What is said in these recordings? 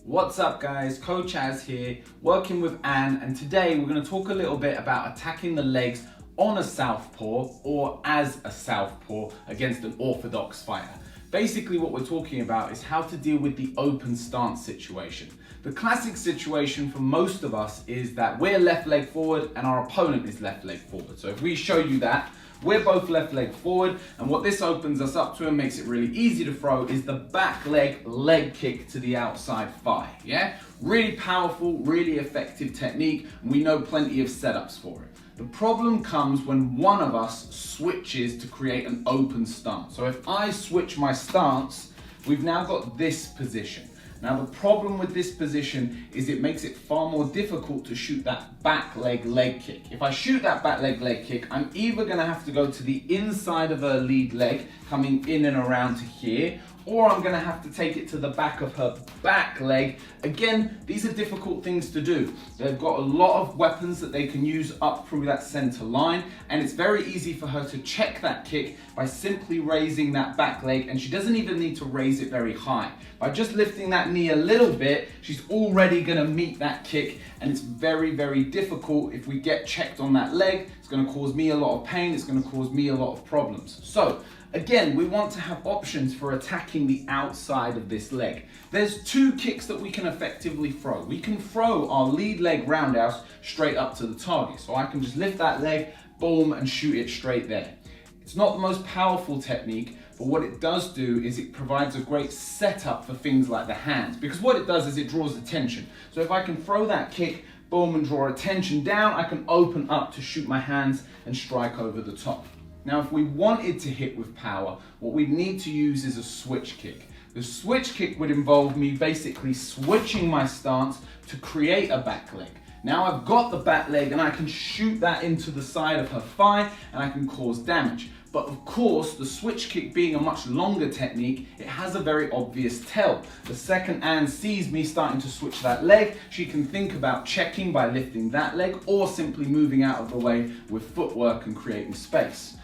What's up guys, Coach Az here, working with Anne, and today we're going to talk a little bit about attacking the legs on a southpaw or as a southpaw against an orthodox fighter. Basically what we're talking about is how to deal with the open stance situation. The classic situation for most of us is that we're left leg forward and our opponent is left leg forward. So if we show you that, we're both left leg forward, and what this opens us up to and makes it really easy to throw is the back leg kick to the outside thigh, yeah? Really powerful, really effective technique, and we know plenty of setups for it. The problem comes when one of us switches to create an open stance. So if I switch my stance, we've now got this position. Now the problem with this position is it makes it far more difficult to shoot that back leg kick. If I shoot that back leg kick, I'm either gonna have to go to the inside of her lead leg, coming in and around to here, or I'm gonna have to take it to the back of her back leg. Again, these are difficult things to do. They've got a lot of weapons that they can use up through that center line, and it's very easy for her to check that kick by simply raising that back leg, and she doesn't even need to raise it very high. By just lifting that knee a little bit, she's already gonna meet that kick, and it's very, very difficult. If we get checked on that leg, it's gonna cause me a lot of pain, it's gonna cause me a lot of problems. So, again, we want to have options for attacking the outside of this leg. There's two kicks that we can effectively throw. We can throw our lead leg roundhouse straight up to the target. So I can just lift that leg, boom, and shoot it straight there. It's not the most powerful technique, but what it does do is it provides a great setup for things like the hands, because what it does is it draws attention. So if I can throw that kick, boom, and draw attention down, I can open up to shoot my hands and strike over the top. Now, if we wanted to hit with power, what we'd need to use is a switch kick. The switch kick would involve me basically switching my stance to create a back leg. Now I've got the back leg and I can shoot that into the side of her thigh and I can cause damage. But of course, the switch kick being a much longer technique, it has a very obvious tell. The second Anne sees me starting to switch that leg, she can think about checking by lifting that leg or simply moving out of the way with footwork and creating space.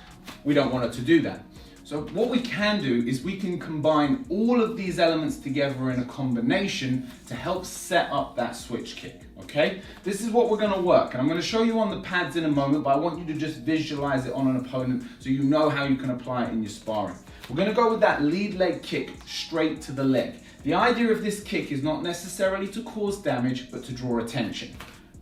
We don't want her to do that. So what we can do is we can combine all of these elements together in a combination to help set up that switch kick, okay? This is what we're gonna work, and I'm gonna show you on the pads in a moment, but I want you to just visualize it on an opponent so you know how you can apply it in your sparring. We're gonna go with that lead leg kick straight to the leg. The idea of this kick is not necessarily to cause damage, but to draw attention.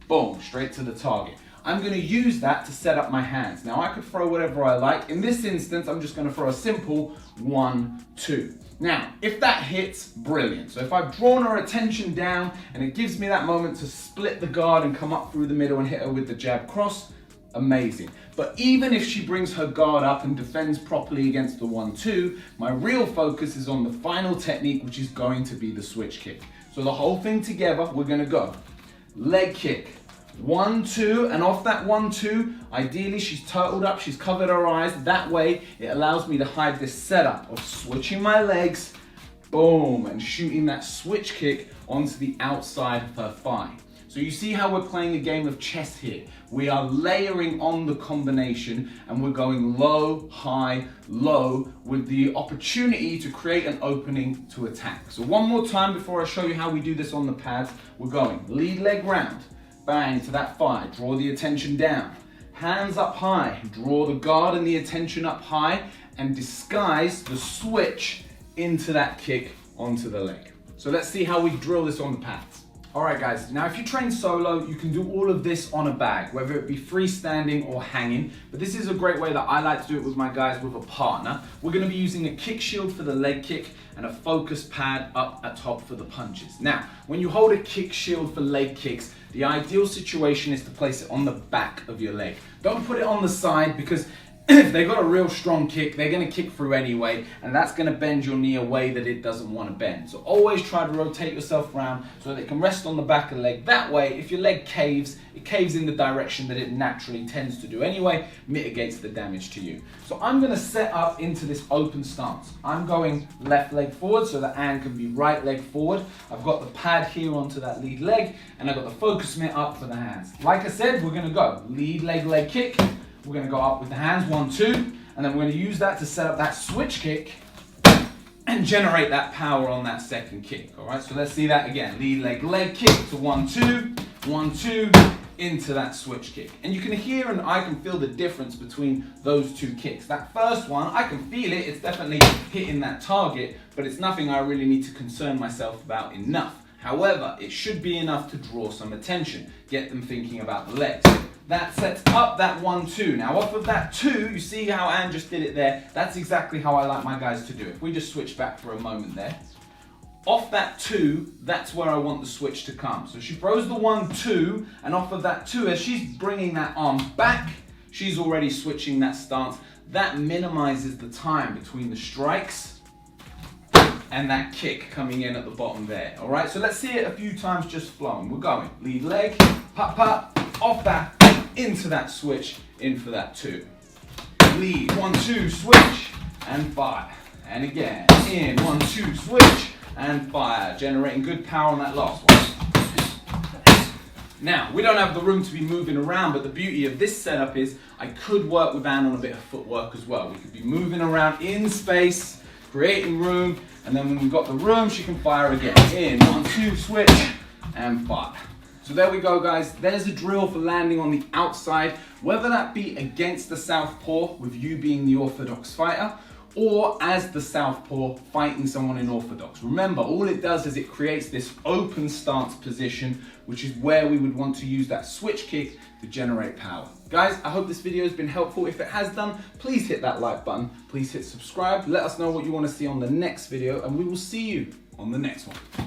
Boom, straight to the target. I'm going to use that to set up my hands. Now I could throw whatever I like. In this instance, I'm just going to throw a simple 1-2. Now, if that hits, brilliant. So if I've drawn her attention down and it gives me that moment to split the guard and come up through the middle and hit her with the jab cross, amazing. But even if she brings her guard up and defends properly against the 1-2, my real focus is on the final technique, which is going to be the switch kick. So the whole thing together, we're going to go leg kick, 1-2, and off that 1-2, ideally she's turtled up, she's covered her eyes. That way it allows me to hide this setup of switching my legs, boom, and shooting that switch kick onto the outside of her thigh. So you see how we're playing a game of chess here. We are layering on the combination and we're going low, high, low with the opportunity to create an opening to attack. So one more time before I show you how we do this on the pads, we're going lead leg round. Bang to that thigh, draw the attention down. Hands up high, draw the guard and the attention up high and disguise the switch into that kick onto the leg. So let's see how we drill this on the pads. All right guys, now if you train solo, you can do all of this on a bag, whether it be freestanding or hanging, but this is a great way that I like to do it with my guys with a partner. We're gonna be using a kick shield for the leg kick and a focus pad up at top for the punches. Now, when you hold a kick shield for leg kicks, the ideal situation is to place it on the back of your leg. Don't put it on the side because if they got a real strong kick, they're gonna kick through anyway, and that's gonna bend your knee a way that it doesn't wanna bend. So always try to rotate yourself around so that it can rest on the back of the leg. That way, if your leg caves, it caves in the direction that it naturally tends to do anyway, mitigates the damage to you. So I'm gonna set up into this open stance. I'm going left leg forward so that Anne can be right leg forward. I've got the pad here onto that lead leg, and I've got the focus mitt up for the hands. Like I said, we're gonna go lead leg kick. We're going to go up with the hands, 1-2, and then we're going to use that to set up that switch kick and generate that power on that second kick. All right, so let's see that again. Lead leg, leg kick to 1-2, 1-2, into that switch kick. And you can hear and I can feel the difference between those two kicks. That first one, I can feel it, it's definitely hitting that target, but it's nothing I really need to concern myself about enough. However, it should be enough to draw some attention, get them thinking about the legs. That sets up that 1-2. Now off of that 2, you see how Anne just did it there? That's exactly how I like my guys to do it. If we just switch back for a moment there. Off that 2, that's where I want the switch to come. So she throws the 1-2, and off of that 2, as she's bringing that arm back, she's already switching that stance. That minimizes the time between the strikes and that kick coming in at the bottom there. All right, so let's see it a few times just flowing. We're going lead leg, pop, pop, off that, into that switch, in for that 2. Lead, 1-2, switch, and fire. And again, in, 1-2, switch, and fire, generating good power on that last one. Now, we don't have the room to be moving around, but the beauty of this setup is I could work with Anne on a bit of footwork as well. We could be moving around in space, creating room, and then when we've got the room, she can fire again. In, 1-2, switch, and fire. So there we go, guys. There's a drill for landing on the outside, whether that be against the southpaw with you being the orthodox fighter, or as the southpaw fighting someone in orthodox. Remember, all it does is it creates this open stance position, which is where we would want to use that switch kick to generate power. Guys, I hope this video has been helpful. If it has done, please hit that like button. Please hit subscribe. Let us know what you want to see on the next video, and we will see you on the next one.